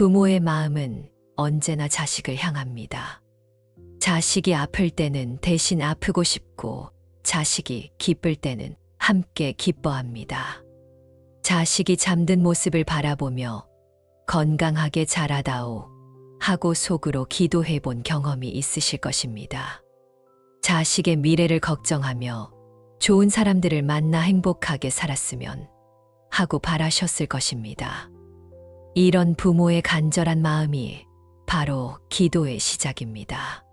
부모의 마음은 언제나 자식을 향합니다. 자식이 아플 때는 대신 아프고 싶고, 자식이 기쁠 때는 함께 기뻐합니다. 자식이 잠든 모습을 바라보며 건강하게 자라다오 하고 속으로 기도해 본 경험이 있으실 것입니다. 자식의 미래를 걱정하며 좋은 사람들을 만나 행복하게 살았으면 하고 바라셨을 것입니다. 이런 부모의 간절한 마음이 바로 기도의 시작입니다.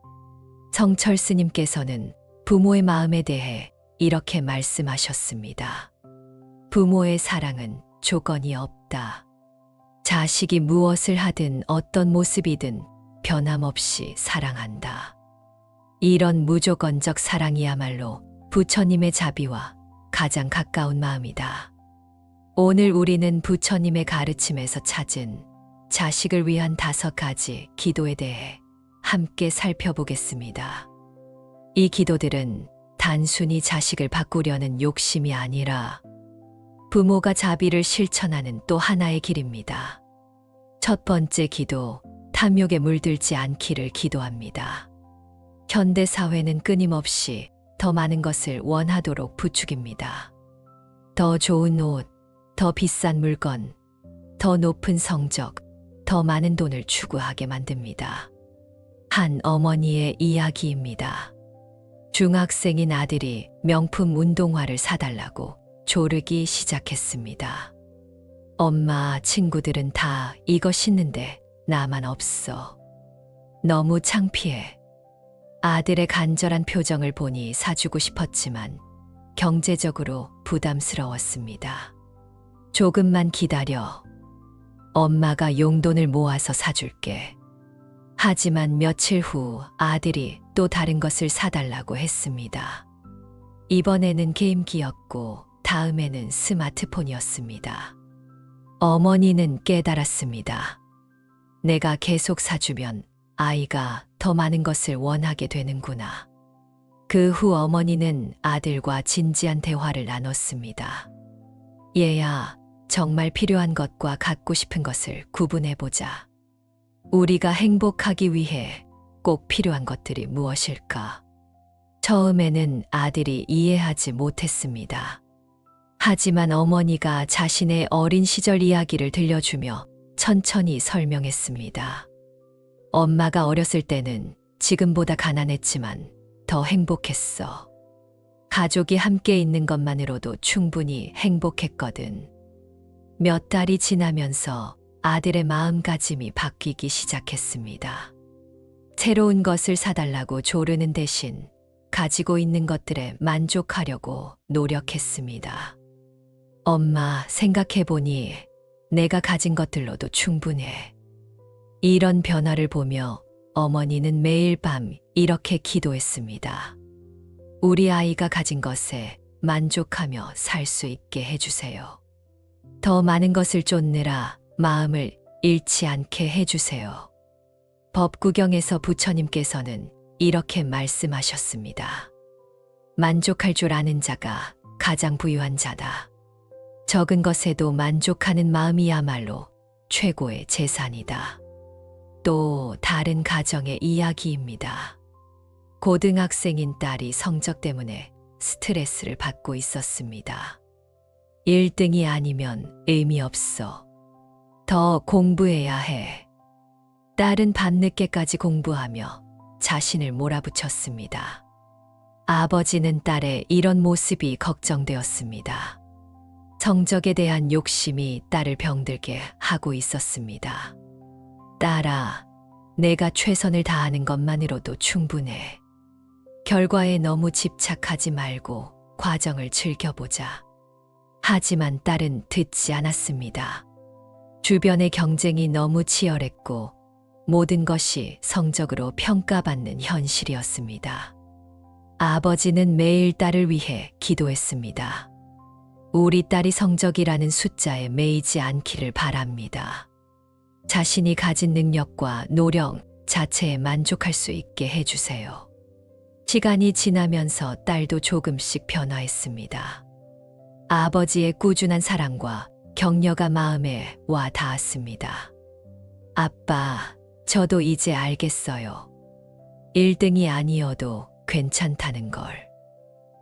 성철 스님께서는 부모의 마음에 대해 이렇게 말씀하셨습니다. 부모의 사랑은 조건이 없다. 자식이 무엇을 하든 어떤 모습이든 변함없이 사랑한다. 이런 무조건적 사랑이야말로 부처님의 자비와 가장 가까운 마음이다. 오늘 우리는 부처님의 가르침에서 찾은 자식을 위한 5가지 기도에 대해 함께 살펴보겠습니다. 이 기도들은 단순히 자식을 바꾸려는 욕심이 아니라 부모가 자비를 실천하는 또 하나의 길입니다. 첫 번째 기도, 탐욕에 물들지 않기를 기도합니다. 현대 사회는 끊임없이 더 많은 것을 원하도록 부추깁니다. 더 좋은 옷, 더 비싼 물건, 더 높은 성적, 더 많은 돈을 추구하게 만듭니다. 한 어머니의 이야기입니다. 중학생인 아들이 명품 운동화를 사달라고 조르기 시작했습니다. 엄마, 친구들은 다 이거 신는데 나만 없어. 너무 창피해. 아들의 간절한 표정을 보니 사주고 싶었지만 경제적으로 부담스러웠습니다. 조금만 기다려. 엄마가 용돈을 모아서 사줄게. 하지만 며칠 후 아들이 또 다른 것을 사달라고 했습니다. 이번에는 게임기였고 다음에는 스마트폰이었습니다. 어머니는 깨달았습니다. 내가 계속 사주면 아이가 더 많은 것을 원하게 되는구나. 그 후 어머니는 아들과 진지한 대화를 나눴습니다. 얘야, 정말 필요한 것과 갖고 싶은 것을 구분해보자. 우리가 행복하기 위해 꼭 필요한 것들이 무엇일까? 처음에는 아들이 이해하지 못했습니다. 하지만 어머니가 자신의 어린 시절 이야기를 들려주며 천천히 설명했습니다. 엄마가 어렸을 때는 지금보다 가난했지만 더 행복했어. 가족이 함께 있는 것만으로도 충분히 행복했거든. 몇 달이 지나면서 아들의 마음가짐이 바뀌기 시작했습니다. 새로운 것을 사달라고 조르는 대신 가지고 있는 것들에 만족하려고 노력했습니다. 엄마, 생각해보니 내가 가진 것들로도 충분해. 이런 변화를 보며 어머니는 매일 밤 이렇게 기도했습니다. 우리 아이가 가진 것에 만족하며 살 수 있게 해주세요. 더 많은 것을 쫓느라 마음을 잃지 않게 해주세요. 법구경에서 부처님께서는 이렇게 말씀하셨습니다. 만족할 줄 아는 자가 가장 부유한 자다. 적은 것에도 만족하는 마음이야말로 최고의 재산이다. 또 다른 가정의 이야기입니다. 고등학생인 딸이 성적 때문에 스트레스를 받고 있었습니다. 1등이 아니면 의미 없어. 더 공부해야 해. 딸은 밤늦게까지 공부하며 자신을 몰아붙였습니다. 아버지는 딸의 이런 모습이 걱정되었습니다. 성적에 대한 욕심이 딸을 병들게 하고 있었습니다. 딸아, 내가 최선을 다하는 것만으로도 충분해. 결과에 너무 집착하지 말고 과정을 즐겨보자. 하지만 딸은 듣지 않았습니다. 주변의 경쟁이 너무 치열했고 모든 것이 성적으로 평가받는 현실이었습니다. 아버지는 매일 딸을 위해 기도했습니다. 우리 딸이 성적이라는 숫자에 매이지 않기를 바랍니다. 자신이 가진 능력과 노력 자체에 만족할 수 있게 해주세요. 시간이 지나면서 딸도 조금씩 변화했습니다. 아버지의 꾸준한 사랑과 격려가 마음에 와 닿았습니다. 아빠, 저도 이제 알겠어요. 1등이 아니어도 괜찮다는 걸.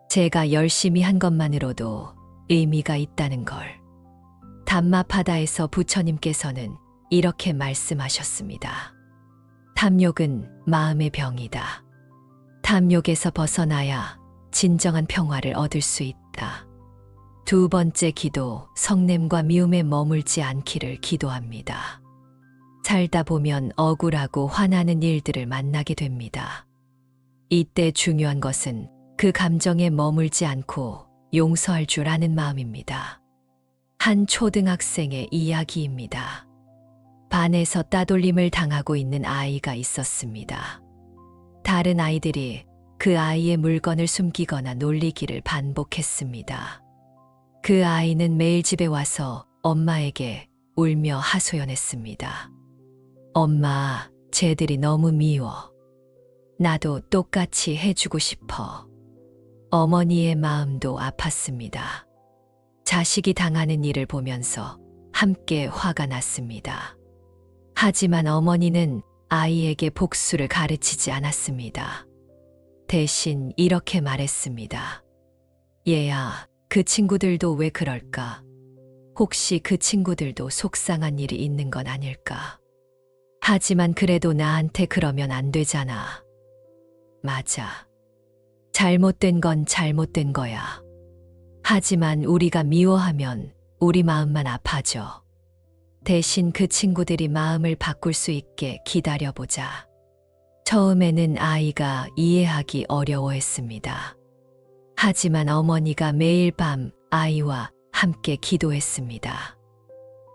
제가 열심히 한 것만으로도 의미가 있다는 걸. 담마바다에서 부처님께서는 이렇게 말씀하셨습니다. 탐욕은 마음의 병이다. 탐욕에서 벗어나야 진정한 평화를 얻을 수 있다. 두 번째 기도, 성냄과 미움에 머물지 않기를 기도합니다. 살다 보면 억울하고 화나는 일들을 만나게 됩니다. 이때 중요한 것은 그 감정에 머물지 않고 용서할 줄 아는 마음입니다. 한 초등학생의 이야기입니다. 반에서 따돌림을 당하고 있는 아이가 있었습니다. 다른 아이들이 그 아이의 물건을 숨기거나 놀리기를 반복했습니다. 그 아이는 매일 집에 와서 엄마에게 울며 하소연했습니다. 엄마, 쟤들이 너무 미워. 나도 똑같이 해주고 싶어. 어머니의 마음도 아팠습니다. 자식이 당하는 일을 보면서 함께 화가 났습니다. 하지만 어머니는 아이에게 복수를 가르치지 않았습니다. 대신 이렇게 말했습니다. 얘야, 그 친구들도 왜 그럴까? 혹시 그 친구들도 속상한 일이 있는 건 아닐까? 하지만 그래도 나한테 그러면 안 되잖아. 맞아. 잘못된 건 잘못된 거야. 하지만 우리가 미워하면 우리 마음만 아파져. 대신 그 친구들이 마음을 바꿀 수 있게 기다려보자. 처음에는 아이가 이해하기 어려워했습니다. 하지만 어머니가 매일 밤 아이와 함께 기도했습니다.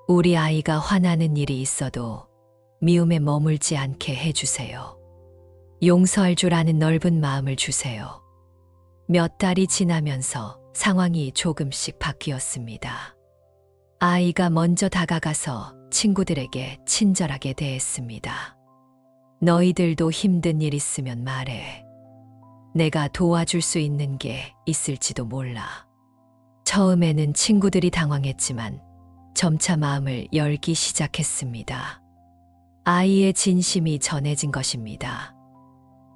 우리 아이가 화나는 일이 있어도 미움에 머물지 않게 해주세요. 용서할 줄 아는 넓은 마음을 주세요. 몇 달이 지나면서 상황이 조금씩 바뀌었습니다. 아이가 먼저 다가가서 친구들에게 친절하게 대했습니다. 너희들도 힘든 일 있으면 말해. 내가 도와줄 수 있는 게 있을지도 몰라. 처음에는 친구들이 당황했지만 점차 마음을 열기 시작했습니다. 아이의 진심이 전해진 것입니다.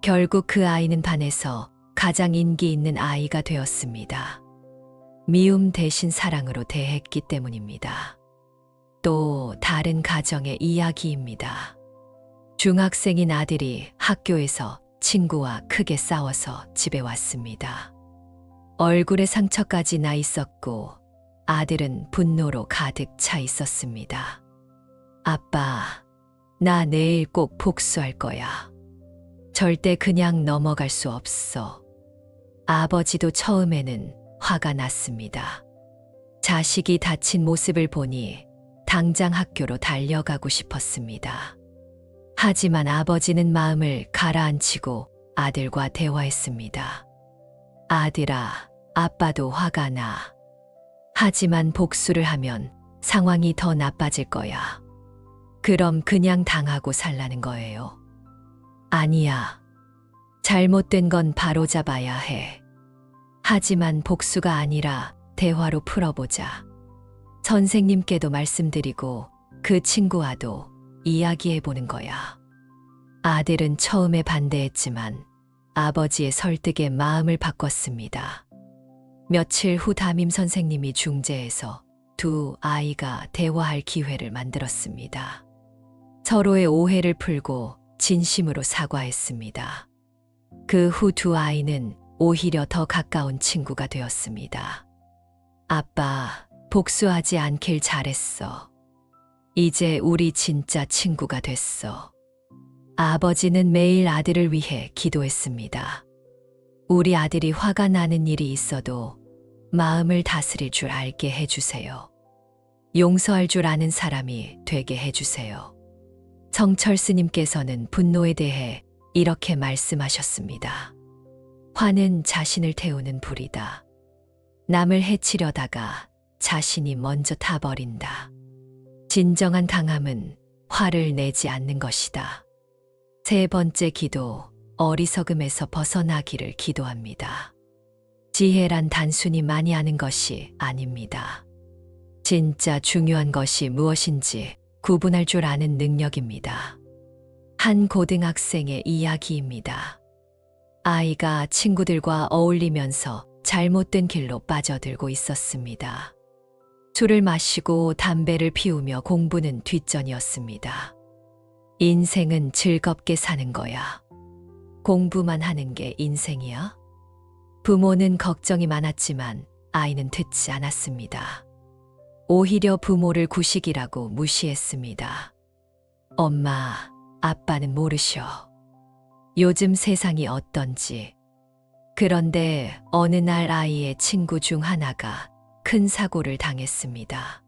결국 그 아이는 반에서 가장 인기 있는 아이가 되었습니다. 미움 대신 사랑으로 대했기 때문입니다. 또 다른 가정의 이야기입니다. 중학생인 아들이 학교에서 친구와 크게 싸워서 집에 왔습니다. 얼굴에 상처까지 나 있었고 아들은 분노로 가득 차 있었습니다. 아빠, 나 내일 꼭 복수할 거야. 절대 그냥 넘어갈 수 없어. 아버지도 처음에는 화가 났습니다. 자식이 다친 모습을 보니 당장 학교로 달려가고 싶었습니다. 하지만 아버지는 마음을 가라앉히고 아들과 대화했습니다. 아들아, 아빠도 화가 나. 하지만 복수를 하면 상황이 더 나빠질 거야. 그럼 그냥 당하고 살라는 거예요. 아니야. 잘못된 건 바로잡아야 해. 하지만 복수가 아니라 대화로 풀어보자. 선생님께도 말씀드리고 그 친구와도 이야기해보는 거야. 아들은 처음에 반대했지만 아버지의 설득에 마음을 바꿨습니다. 며칠 후 담임 선생님이 중재해서 두 아이가 대화할 기회를 만들었습니다. 서로의 오해를 풀고 진심으로 사과했습니다. 그 후 두 아이는 오히려 더 가까운 친구가 되었습니다. 아빠, 복수하지 않길 잘했어. 이제 우리 진짜 친구가 됐어. 아버지는 매일 아들을 위해 기도했습니다. 우리 아들이 화가 나는 일이 있어도 마음을 다스릴 줄 알게 해주세요. 용서할 줄 아는 사람이 되게 해주세요. 성철 스님께서는 분노에 대해 이렇게 말씀하셨습니다. 화는 자신을 태우는 불이다. 남을 해치려다가 자신이 먼저 타버린다. 진정한 강함은 화를 내지 않는 것이다. 세 번째 기도, 어리석음에서 벗어나기를 기도합니다. 지혜란 단순히 많이 아는 것이 아닙니다. 진짜 중요한 것이 무엇인지 구분할 줄 아는 능력입니다. 한 고등학생의 이야기입니다. 아이가 친구들과 어울리면서 잘못된 길로 빠져들고 있었습니다. 술을 마시고 담배를 피우며 공부는 뒷전이었습니다. 인생은 즐겁게 사는 거야. 공부만 하는 게 인생이야? 부모는 걱정이 많았지만 아이는 듣지 않았습니다. 오히려 부모를 구식이라고 무시했습니다. 엄마, 아빠는 모르셔. 요즘 세상이 어떤지. 그런데 어느 날 아이의 친구 중 하나가 큰 사고를 당했습니다.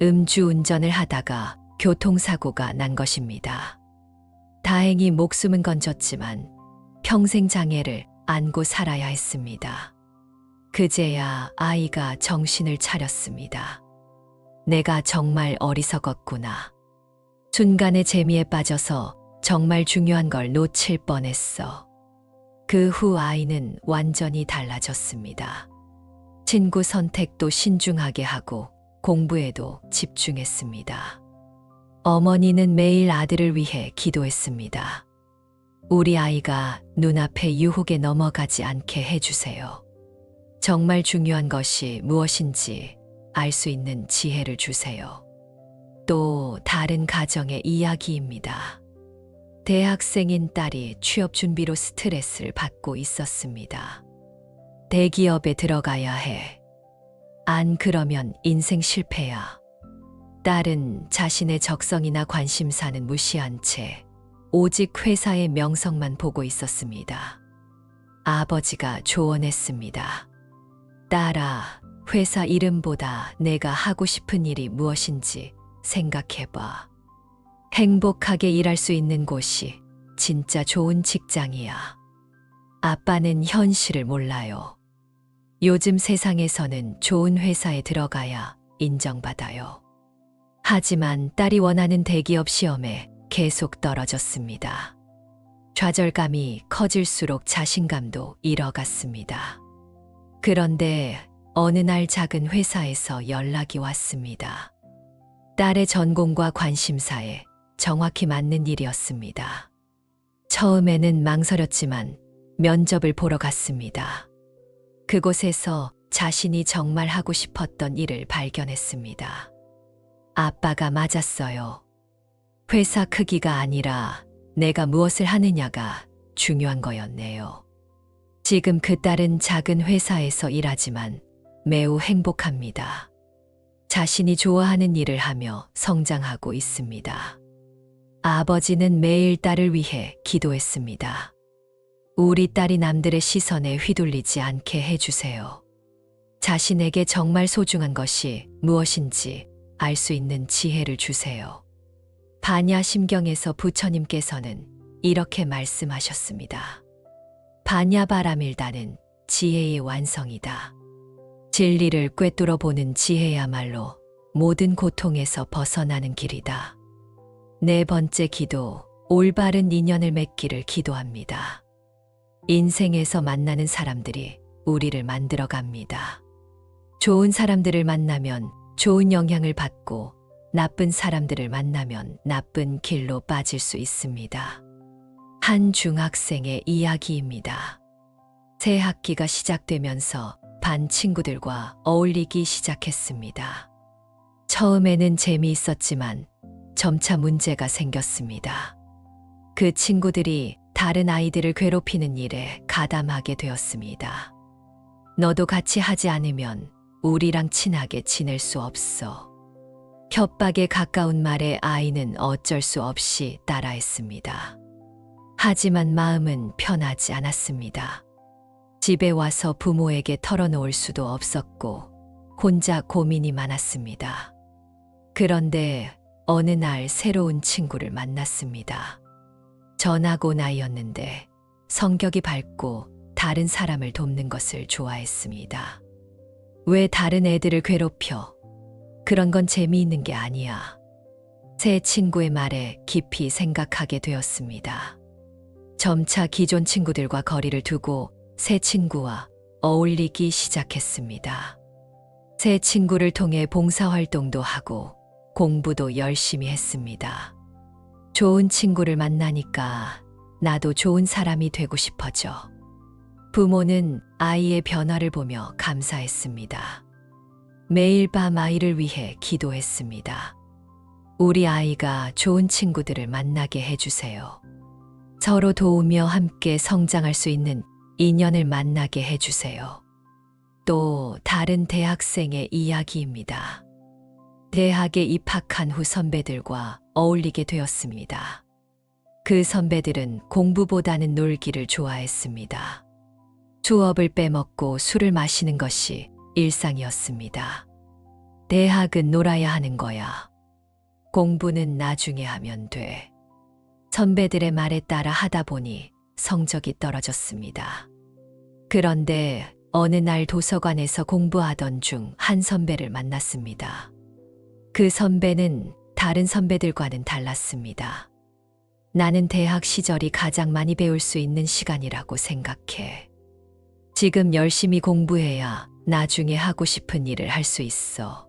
음주운전을 하다가 교통사고가 난 것입니다. 다행히 목숨은 건졌지만 평생 장애를 안고 살아야 했습니다. 그제야 아이가 정신을 차렸습니다. 내가 정말 어리석었구나. 순간의 재미에 빠져서 정말 중요한 걸 놓칠 뻔했어. 그 후 아이는 완전히 달라졌습니다. 친구 선택도 신중하게 하고 공부에도 집중했습니다. 어머니는 매일 아들을 위해 기도했습니다. 우리 아이가 눈앞의 유혹에 넘어가지 않게 해주세요. 정말 중요한 것이 무엇인지 알 수 있는 지혜를 주세요. 또 다른 가정의 이야기입니다. 대학생인 딸이 취업 준비로 스트레스를 받고 있었습니다. 대기업에 들어가야 해. 안 그러면 인생 실패야. 딸은 자신의 적성이나 관심사는 무시한 채 오직 회사의 명성만 보고 있었습니다. 아버지가 조언했습니다. 딸아, 회사 이름보다 내가 하고 싶은 일이 무엇인지 생각해봐. 행복하게 일할 수 있는 곳이 진짜 좋은 직장이야. 아빠는 현실을 몰라요. 요즘 세상에서는 좋은 회사에 들어가야 인정받아요. 하지만 딸이 원하는 대기업 시험에 계속 떨어졌습니다. 좌절감이 커질수록 자신감도 잃어갔습니다. 그런데 어느 날 작은 회사에서 연락이 왔습니다. 딸의 전공과 관심사에 정확히 맞는 일이었습니다. 처음에는 망설였지만 면접을 보러 갔습니다. 그곳에서 자신이 정말 하고 싶었던 일을 발견했습니다. 아빠가 맞았어요. 회사 크기가 아니라 내가 무엇을 하느냐가 중요한 거였네요. 지금 그 딸은 작은 회사에서 일하지만 매우 행복합니다. 자신이 좋아하는 일을 하며 성장하고 있습니다. 아버지는 매일 딸을 위해 기도했습니다. 우리 딸이 남들의 시선에 휘둘리지 않게 해주세요. 자신에게 정말 소중한 것이 무엇인지 알 수 있는 지혜를 주세요. 반야심경에서 부처님께서는 이렇게 말씀하셨습니다. 반야바라밀다는 지혜의 완성이다. 진리를 꿰뚫어 보는 지혜야말로 모든 고통에서 벗어나는 길이다. 네 번째 기도, 올바른 인연을 맺기를 기도합니다. 인생에서 만나는 사람들이 우리를 만들어 갑니다. 좋은 사람들을 만나면 좋은 영향을 받고 나쁜 사람들을 만나면 나쁜 길로 빠질 수 있습니다. 한 중학생의 이야기입니다. 새 학기가 시작되면서 반 친구들과 어울리기 시작했습니다. 처음에는 재미있었지만 점차 문제가 생겼습니다. 그 친구들이 다른 아이들을 괴롭히는 일에 가담하게 되었습니다. 너도 같이 하지 않으면 우리랑 친하게 지낼 수 없어. 협박에 가까운 말에 아이는 어쩔 수 없이 따라했습니다. 하지만 마음은 편하지 않았습니다. 집에 와서 부모에게 털어놓을 수도 없었고 혼자 고민이 많았습니다. 그런데 어느 날 새로운 친구를 만났습니다. 전하고 나이였는데 성격이 밝고 다른 사람을 돕는 것을 좋아했습니다. 왜 다른 애들을 괴롭혀? 그런 건 재미있는 게 아니야. 새 친구의 말에 깊이 생각하게 되었습니다. 점차 기존 친구들과 거리를 두고 새 친구와 어울리기 시작했습니다. 새 친구를 통해 봉사활동도 하고 공부도 열심히 했습니다. 좋은 친구를 만나니까 나도 좋은 사람이 되고 싶어져. 부모는 아이의 변화를 보며 감사했습니다. 매일 밤 아이를 위해 기도했습니다. 우리 아이가 좋은 친구들을 만나게 해주세요. 서로 도우며 함께 성장할 수 있는 인연을 만나게 해주세요. 또 다른 대학생의 이야기입니다. 대학에 입학한 후 선배들과 어울리게 되었습니다. 그 선배들은 공부보다는 놀기를 좋아했습니다. 수업을 빼먹고 술을 마시는 것이 일상이었습니다. 대학은 놀아야 하는 거야. 공부는 나중에 하면 돼. 선배들의 말에 따라 하다 보니 성적이 떨어졌습니다. 그런데 어느 날 도서관에서 공부하던 중 한 선배를 만났습니다. 그 선배는 다른 선배들과는 달랐습니다. 나는 대학 시절이 가장 많이 배울 수 있는 시간이라고 생각해. 지금 열심히 공부해야 나중에 하고 싶은 일을 할 수 있어.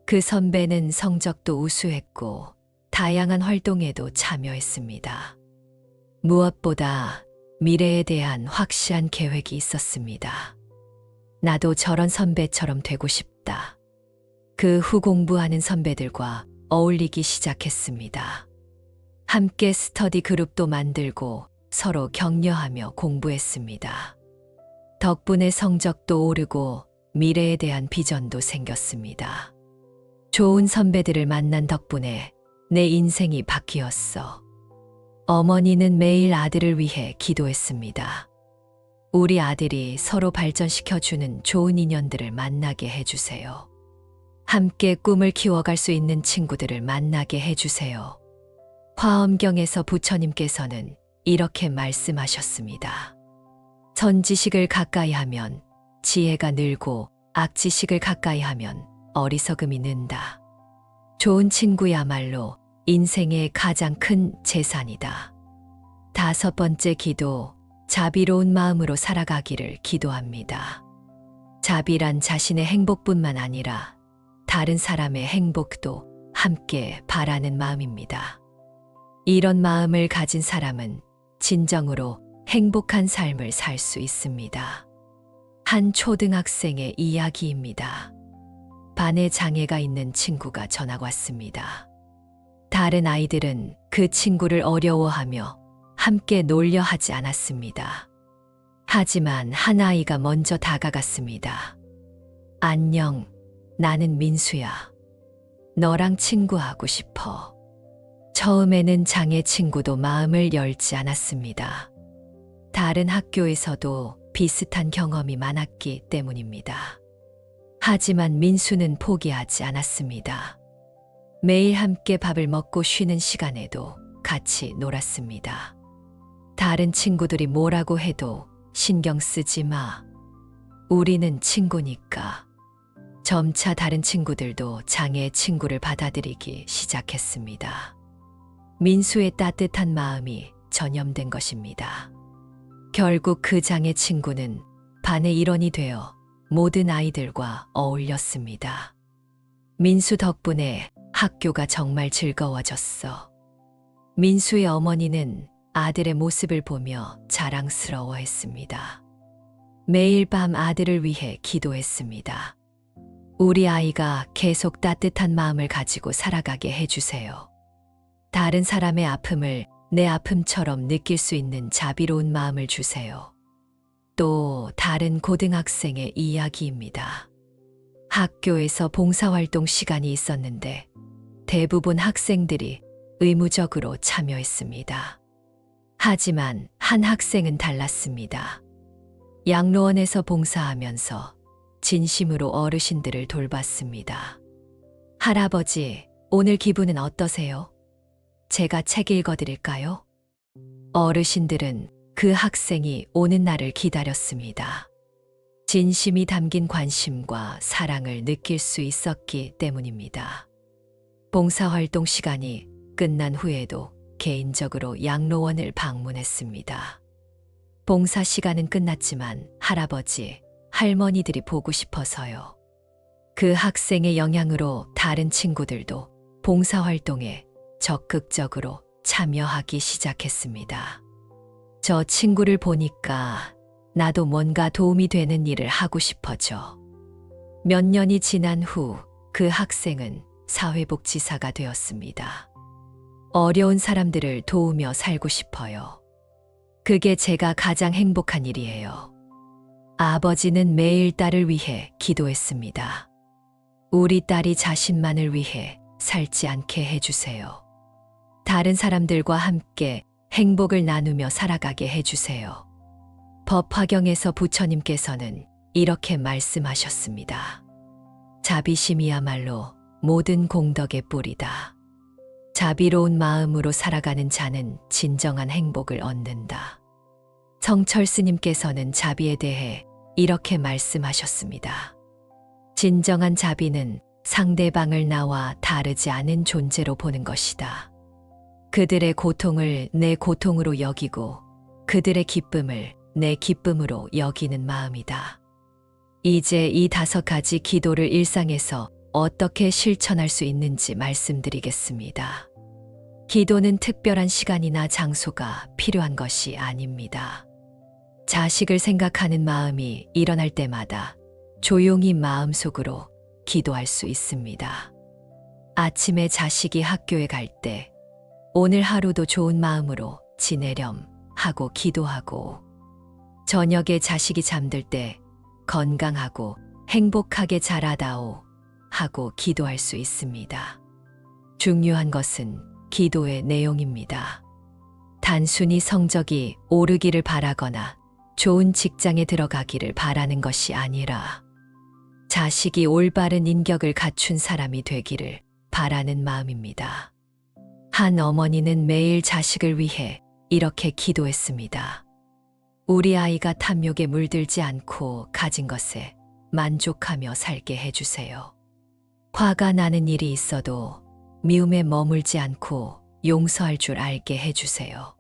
그 선배는 성적도 우수했고 다양한 활동에도 참여했습니다. 무엇보다 미래에 대한 확실한 계획이 있었습니다. 나도 저런 선배처럼 되고 싶다. 그 후 공부하는 선배들과 어울리기 시작했습니다. 함께 스터디 그룹도 만들고 서로 격려하며 공부했습니다. 덕분에 성적도 오르고 미래에 대한 비전도 생겼습니다. 좋은 선배들을 만난 덕분에 내 인생이 바뀌었어. 어머니는 매일 아들을 위해 기도했습니다. 우리 아들이 서로 발전시켜주는 좋은 인연들을 만나게 해주세요. 함께 꿈을 키워갈 수 있는 친구들을 만나게 해주세요. 화엄경에서 부처님께서는 이렇게 말씀하셨습니다. 선지식을 가까이 하면 지혜가 늘고 악지식을 가까이 하면 어리석음이 는다. 좋은 친구야말로 인생의 가장 큰 재산이다. 5번째 기도, 자비로운 마음으로 살아가기를 기도합니다. 자비란 자신의 행복뿐만 아니라 다른 사람의 행복도 함께 바라는 마음입니다. 이런 마음을 가진 사람은 진정으로 행복한 삶을 살 수 있습니다. 한 초등학생의 이야기입니다. 반에 장애가 있는 친구가 전학 왔습니다. 다른 아이들은 그 친구를 어려워하며 함께 놀려 하지 않았습니다. 하지만 한 아이가 먼저 다가갔습니다. 안녕, 나는 민수야. 너랑 친구하고 싶어. 처음에는 장애 친구도 마음을 열지 않았습니다. 다른 학교에서도 비슷한 경험이 많았기 때문입니다. 하지만 민수는 포기하지 않았습니다. 매일 함께 밥을 먹고 쉬는 시간에도 같이 놀았습니다. 다른 친구들이 뭐라고 해도 신경 쓰지 마. 우리는 친구니까. 점차 다른 친구들도 장애 친구를 받아들이기 시작했습니다. 민수의 따뜻한 마음이 전염된 것입니다. 결국 그 장애 친구는 반의 일원이 되어 모든 아이들과 어울렸습니다. 민수 덕분에 학교가 정말 즐거워졌어. 민수의 어머니는 아들의 모습을 보며 자랑스러워했습니다. 매일 밤 아들을 위해 기도했습니다. 우리 아이가 계속 따뜻한 마음을 가지고 살아가게 해주세요. 다른 사람의 아픔을 내 아픔처럼 느낄 수 있는 자비로운 마음을 주세요. 또 다른 고등학생의 이야기입니다. 학교에서 봉사활동 시간이 있었는데 대부분 학생들이 의무적으로 참여했습니다. 하지만 한 학생은 달랐습니다. 양로원에서 봉사하면서 진심으로 어르신들을 돌봤습니다. 할아버지, 오늘 기분은 어떠세요? 제가 책 읽어드릴까요? 어르신들은 그 학생이 오는 날을 기다렸습니다. 진심이 담긴 관심과 사랑을 느낄 수 있었기 때문입니다. 봉사활동 시간이 끝난 후에도 개인적으로 양로원을 방문했습니다. 봉사 시간은 끝났지만 할아버지, 할머니들이 보고 싶어서요. 그 학생의 영향으로 다른 친구들도 봉사활동에 적극적으로 참여하기 시작했습니다. 저 친구를 보니까 나도 뭔가 도움이 되는 일을 하고 싶어져. 몇 년이 지난 후 그 학생은 사회복지사가 되었습니다. 어려운 사람들을 도우며 살고 싶어요. 그게 제가 가장 행복한 일이에요. 아버지는 매일 딸을 위해 기도했습니다. 우리 딸이 자신만을 위해 살지 않게 해주세요. 다른 사람들과 함께 행복을 나누며 살아가게 해주세요. 법화경에서 부처님께서는 이렇게 말씀하셨습니다. 자비심이야말로 모든 공덕의 뿌리다. 자비로운 마음으로 살아가는 자는 진정한 행복을 얻는다. 성철 스님께서는 자비에 대해 이렇게 말씀하셨습니다. 진정한 자비는 상대방을 나와 다르지 않은 존재로 보는 것이다. 그들의 고통을 내 고통으로 여기고 그들의 기쁨을 내 기쁨으로 여기는 마음이다. 이제 이 5가지 기도를 일상에서 어떻게 실천할 수 있는지 말씀드리겠습니다. 기도는 특별한 시간이나 장소가 필요한 것이 아닙니다. 자식을 생각하는 마음이 일어날 때마다 조용히 마음속으로 기도할 수 있습니다. 아침에 자식이 학교에 갈 때 오늘 하루도 좋은 마음으로 지내렴 하고 기도하고, 저녁에 자식이 잠들 때 건강하고 행복하게 자라다오 하고 기도할 수 있습니다. 중요한 것은 기도의 내용입니다. 단순히 성적이 오르기를 바라거나 좋은 직장에 들어가기를 바라는 것이 아니라 자식이 올바른 인격을 갖춘 사람이 되기를 바라는 마음입니다. 한 어머니는 매일 자식을 위해 이렇게 기도했습니다. 우리 아이가 탐욕에 물들지 않고 가진 것에 만족하며 살게 해주세요. 화가 나는 일이 있어도 미움에 머물지 않고 용서할 줄 알게 해주세요.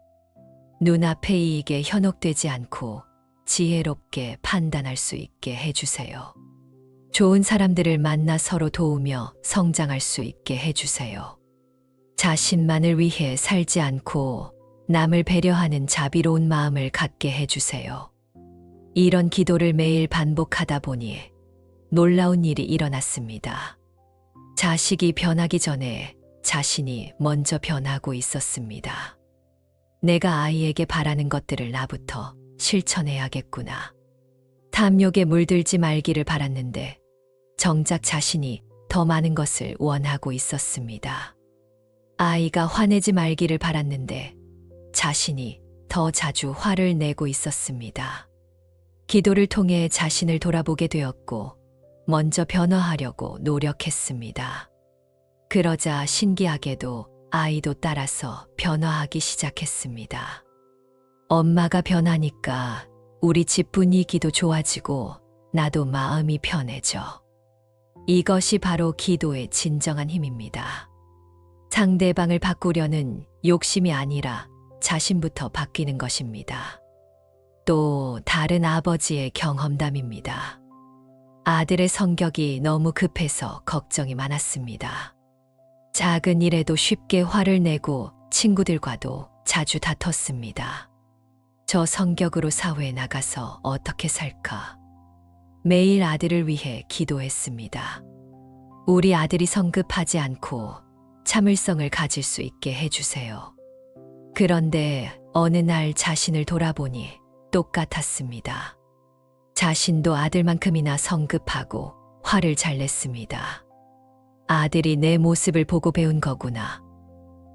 눈앞의 이익에 현혹되지 않고 지혜롭게 판단할 수 있게 해주세요. 좋은 사람들을 만나 서로 도우며 성장할 수 있게 해주세요. 자신만을 위해 살지 않고 남을 배려하는 자비로운 마음을 갖게 해주세요. 이런 기도를 매일 반복하다 보니 놀라운 일이 일어났습니다. 자식이 변하기 전에 자신이 먼저 변하고 있었습니다. 내가 아이에게 바라는 것들을 나부터 실천해야겠구나. 탐욕에 물들지 말기를 바랐는데 정작 자신이 더 많은 것을 원하고 있었습니다. 아이가 화내지 말기를 바랐는데 자신이 더 자주 화를 내고 있었습니다. 기도를 통해 자신을 돌아보게 되었고 먼저 변화하려고 노력했습니다. 그러자 신기하게도 아이도 따라서 변화하기 시작했습니다. 엄마가 변하니까 우리 집 분위기도 좋아지고 나도 마음이 편해져. 이것이 바로 기도의 진정한 힘입니다. 상대방을 바꾸려는 욕심이 아니라 자신부터 바뀌는 것입니다. 또 다른 아버지의 경험담입니다. 아들의 성격이 너무 급해서 걱정이 많았습니다. 작은 일에도 쉽게 화를 내고 친구들과도 자주 다퉜습니다. 저 성격으로 사회에 나가서 어떻게 살까? 매일 아들을 위해 기도했습니다. 우리 아들이 성급하지 않고 참을성을 가질 수 있게 해주세요. 그런데 어느 날 자신을 돌아보니 똑같았습니다. 자신도 아들만큼이나 성급하고 화를 잘 냈습니다. 아들이 내 모습을 보고 배운 거구나.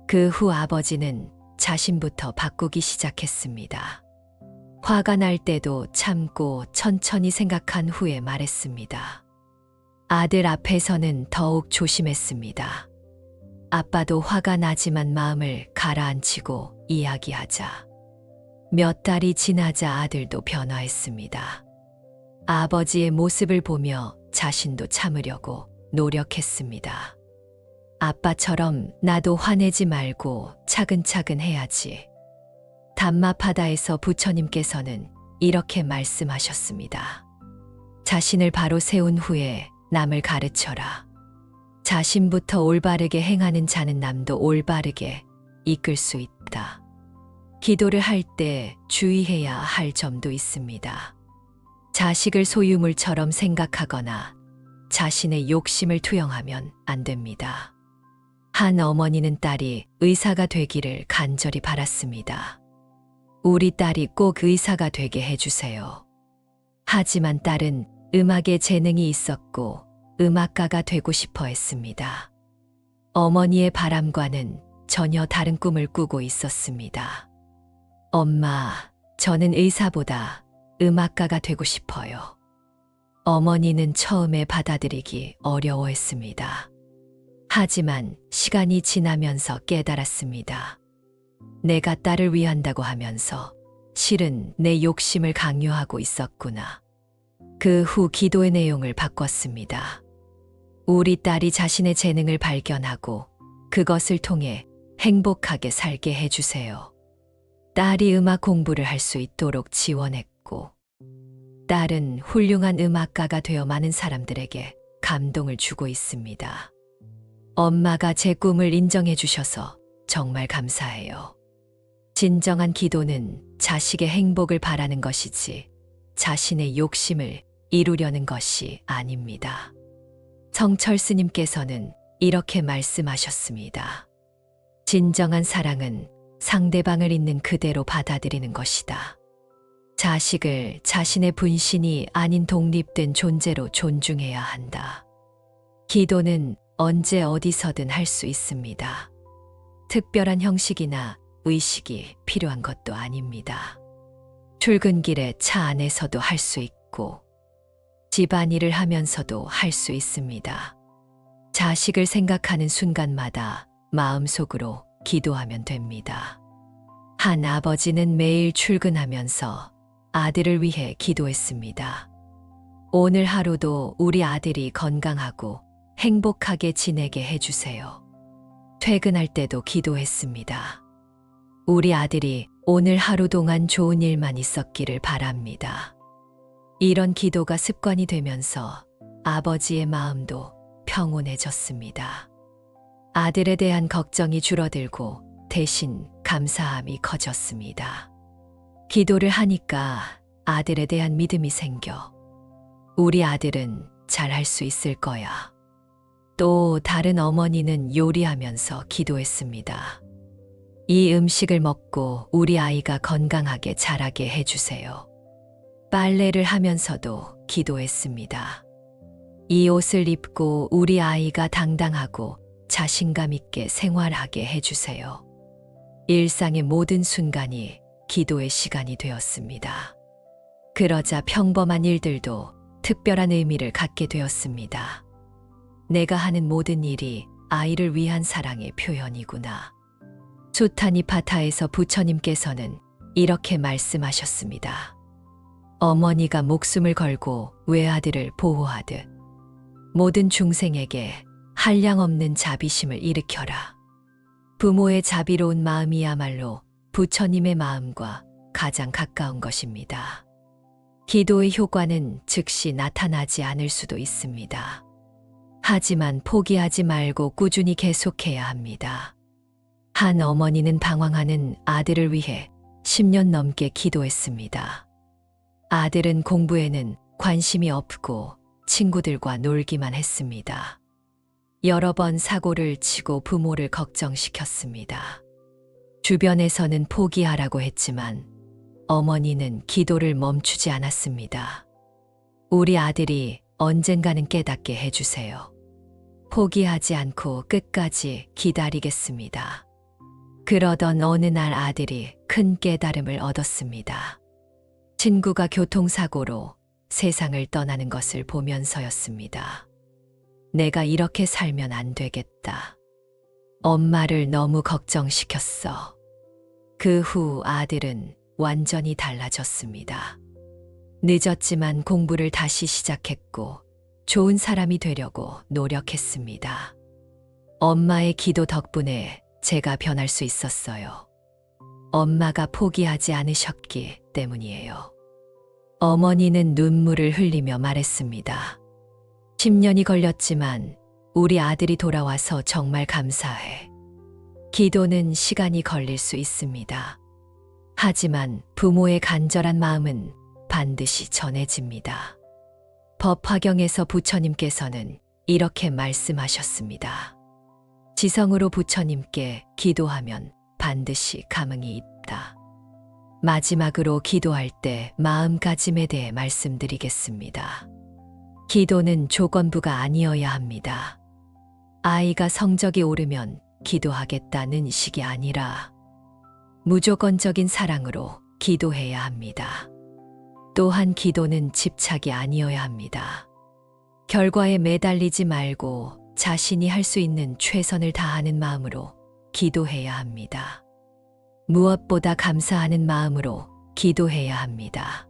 그 후 아버지는 자신부터 바꾸기 시작했습니다. 화가 날 때도 참고 천천히 생각한 후에 말했습니다. 아들 앞에서는 더욱 조심했습니다. 아빠도 화가 나지만 마음을 가라앉히고 이야기하자. 몇 달이 지나자 아들도 변화했습니다. 아버지의 모습을 보며 자신도 참으려고 노력했습니다. 아빠처럼 나도 화내지 말고 차근차근 해야지. 담마파다에서 부처님께서는 이렇게 말씀하셨습니다. 자신을 바로 세운 후에 남을 가르쳐라. 자신부터 올바르게 행하는 자는 남도 올바르게 이끌 수 있다. 기도를 할 때 주의해야 할 점도 있습니다. 자식을 소유물처럼 생각하거나 자신의 욕심을 투영하면 안 됩니다. 한 어머니는 딸이 의사가 되기를 간절히 바랐습니다. 우리 딸이 꼭 의사가 되게 해주세요. 하지만 딸은 음악에 재능이 있었고 음악가가 되고 싶어 했습니다. 어머니의 바람과는 전혀 다른 꿈을 꾸고 있었습니다. 엄마, 저는 의사보다 음악가가 되고 싶어요. 어머니는 처음에 받아들이기 어려워했습니다. 하지만 시간이 지나면서 깨달았습니다. 내가 딸을 위한다고 하면서 실은 내 욕심을 강요하고 있었구나. 그 후 기도의 내용을 바꿨습니다. 우리 딸이 자신의 재능을 발견하고 그것을 통해 행복하게 살게 해주세요. 딸이 음악 공부를 할 수 있도록 지원했고, 딸은 훌륭한 음악가가 되어 많은 사람들에게 감동을 주고 있습니다. 엄마가 제 꿈을 인정해 주셔서 정말 감사해요. 진정한 기도는 자식의 행복을 바라는 것이지 자신의 욕심을 이루려는 것이 아닙니다. 성철 스님께서는 이렇게 말씀하셨습니다. 진정한 사랑은 상대방을 있는 그대로 받아들이는 것이다. 자식을 자신의 분신이 아닌 독립된 존재로 존중해야 한다. 기도는 언제 어디서든 할 수 있습니다. 특별한 형식이나 의식이 필요한 것도 아닙니다. 출근길에 차 안에서도 할 수 있고, 집안일을 하면서도 할 수 있습니다. 자식을 생각하는 순간마다 마음속으로 기도하면 됩니다. 한 아버지는 매일 출근하면서 아들을 위해 기도했습니다. 오늘 하루도 우리 아들이 건강하고 행복하게 지내게 해주세요. 퇴근할 때도 기도했습니다. 우리 아들이 오늘 하루 동안 좋은 일만 있었기를 바랍니다. 이런 기도가 습관이 되면서 아버지의 마음도 평온해졌습니다. 아들에 대한 걱정이 줄어들고 대신 감사함이 커졌습니다. 기도를 하니까 아들에 대한 믿음이 생겨 우리 아들은 잘할 수 있을 거야. 또 다른 어머니는 요리하면서 기도했습니다. 이 음식을 먹고 우리 아이가 건강하게 자라게 해주세요. 빨래를 하면서도 기도했습니다. 이 옷을 입고 우리 아이가 당당하고 자신감 있게 생활하게 해주세요. 일상의 모든 순간이 기도의 시간이 되었습니다. 그러자 평범한 일들도 특별한 의미를 갖게 되었습니다. 내가 하는 모든 일이 아이를 위한 사랑의 표현이구나. 수타니파타에서 부처님께서는 이렇게 말씀하셨습니다. 어머니가 목숨을 걸고 외아들을 보호하듯 모든 중생에게 한량없는 자비심을 일으켜라. 부모의 자비로운 마음이야말로 부처님의 마음과 가장 가까운 것입니다. 기도의 효과는 즉시 나타나지 않을 수도 있습니다. 하지만 포기하지 말고 꾸준히 계속해야 합니다. 한 어머니는 방황하는 아들을 위해 10년 넘게 기도했습니다. 아들은 공부에는 관심이 없고 친구들과 놀기만 했습니다. 여러 번 사고를 치고 부모를 걱정시켰습니다. 주변에서는 포기하라고 했지만 어머니는 기도를 멈추지 않았습니다. 우리 아들이 언젠가는 깨닫게 해주세요. 포기하지 않고 끝까지 기다리겠습니다. 그러던 어느 날 아들이 큰 깨달음을 얻었습니다. 친구가 교통사고로 세상을 떠나는 것을 보면서였습니다. 내가 이렇게 살면 안 되겠다. 엄마를 너무 걱정시켰어. 그 후 아들은 완전히 달라졌습니다. 늦었지만 공부를 다시 시작했고 좋은 사람이 되려고 노력했습니다. 엄마의 기도 덕분에 제가 변할 수 있었어요. 엄마가 포기하지 않으셨기 때문이에요. 어머니는 눈물을 흘리며 말했습니다. 10년이 걸렸지만 우리 아들이 돌아와서 정말 감사해. 기도는 시간이 걸릴 수 있습니다. 하지만 부모의 간절한 마음은 반드시 전해집니다. 법화경에서 부처님께서는 이렇게 말씀하셨습니다. 지성으로 부처님께 기도하면 반드시 감응이 있다. 마지막으로 기도할 때 마음가짐에 대해 말씀드리겠습니다. 기도는 조건부가 아니어야 합니다. 아이가 성적이 오르면 기도하겠다는 식이 아니라 무조건적인 사랑으로 기도해야 합니다. 또한 기도는 집착이 아니어야 합니다. 결과에 매달리지 말고 자신이 할 수 있는 최선을 다하는 마음으로 기도해야 합니다. 무엇보다 감사하는 마음으로 기도해야 합니다.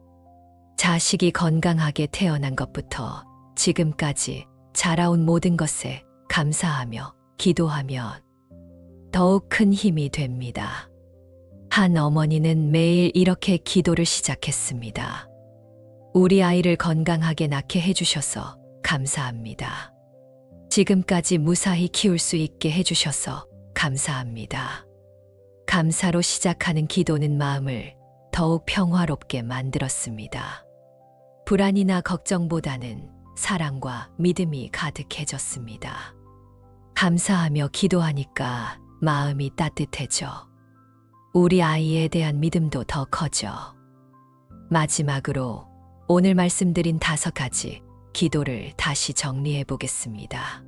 자식이 건강하게 태어난 것부터 지금까지 자라온 모든 것에 감사하며 기도하면 더욱 큰 힘이 됩니다. 한 어머니는 매일 이렇게 기도를 시작했습니다. 우리 아이를 건강하게 낳게 해주셔서 감사합니다. 지금까지 무사히 키울 수 있게 해주셔서 감사합니다. 감사로 시작하는 기도는 마음을 더욱 평화롭게 만들었습니다. 불안이나 걱정보다는 사랑과 믿음이 가득해졌습니다. 감사하며 기도하니까 마음이 따뜻해져 우리 아이에 대한 믿음도 더 커져. 마지막으로 오늘 말씀드린 5가지 기도를 다시 정리해 보겠습니다.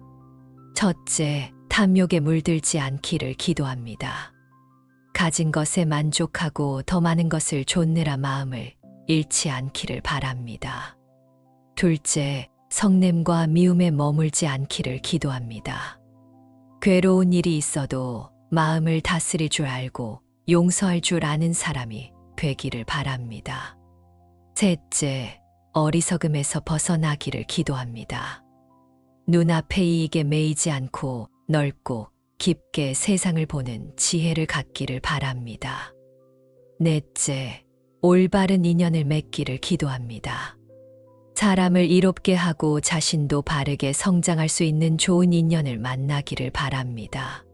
첫째, 탐욕에 물들지 않기를 기도합니다. 가진 것에 만족하고 더 많은 것을 좇느라 마음을 잃지 않기를 바랍니다. 둘째, 성냄과 미움에 머물지 않기를 기도합니다. 괴로운 일이 있어도 마음을 다스릴 줄 알고 용서할 줄 아는 사람이 되기를 바랍니다. 셋째, 어리석음에서 벗어나기를 기도합니다. 눈앞의 이익에 매이지 않고 넓고 깊게 세상을 보는 지혜를 갖기를 바랍니다. 넷째, 올바른 인연을 맺기를 기도합니다. 사람을 이롭게 하고 자신도 바르게 성장할 수 있는 좋은 인연을 만나기를 바랍니다.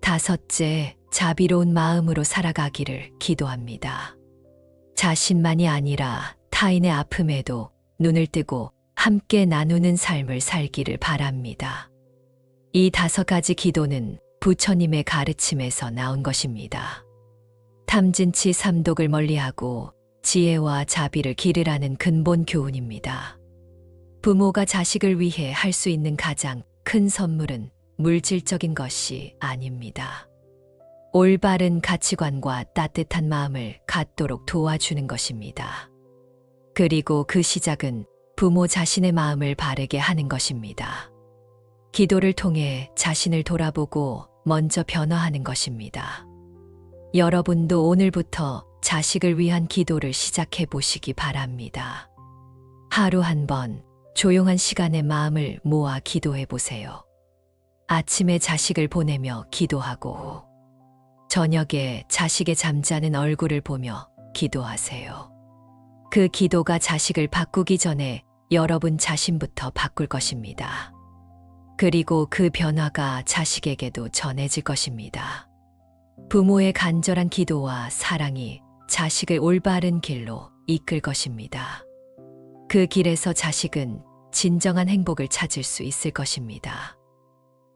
다섯째, 자비로운 마음으로 살아가기를 기도합니다. 자신만이 아니라 타인의 아픔에도 눈을 뜨고 함께 나누는 삶을 살기를 바랍니다. 이 5가지 기도는 부처님의 가르침에서 나온 것입니다. 탐진치 삼독을 멀리하고 지혜와 자비를 기르라는 근본 교훈입니다. 부모가 자식을 위해 할 수 있는 가장 큰 선물은 물질적인 것이 아닙니다. 올바른 가치관과 따뜻한 마음을 갖도록 도와주는 것입니다. 그리고 그 시작은 부모 자신의 마음을 바르게 하는 것입니다. 기도를 통해 자신을 돌아보고 먼저 변화하는 것입니다. 여러분도 오늘부터 자식을 위한 기도를 시작해 보시기 바랍니다. 하루 한 번 조용한 시간에 마음을 모아 기도해 보세요. 아침에 자식을 보내며 기도하고 저녁에 자식의 잠자는 얼굴을 보며 기도하세요. 그 기도가 자식을 바꾸기 전에 여러분 자신부터 바꿀 것입니다. 그리고 그 변화가 자식에게도 전해질 것입니다. 부모의 간절한 기도와 사랑이 자식을 올바른 길로 이끌 것입니다. 그 길에서 자식은 진정한 행복을 찾을 수 있을 것입니다.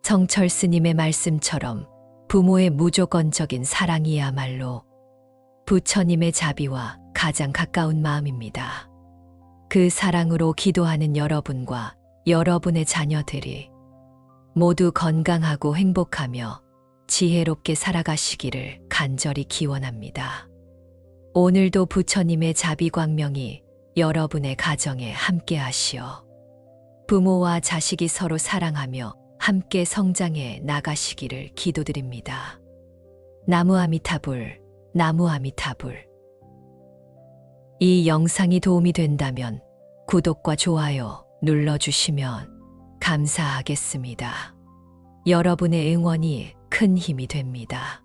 성철 스님의 말씀처럼 부모의 무조건적인 사랑이야말로 부처님의 자비와 가장 가까운 마음입니다. 그 사랑으로 기도하는 여러분과 여러분의 자녀들이 모두 건강하고 행복하며 지혜롭게 살아가시기를 간절히 기원합니다. 오늘도 부처님의 자비 광명이 여러분의 가정에 함께 하시어 부모와 자식이 서로 사랑하며 함께 성장해 나가시기를 기도드립니다. 나무 아미타불, 나무 아미타불. 이 영상이 도움이 된다면 구독과 좋아요 눌러주시면 감사하겠습니다. 여러분의 응원이 큰 힘이 됩니다.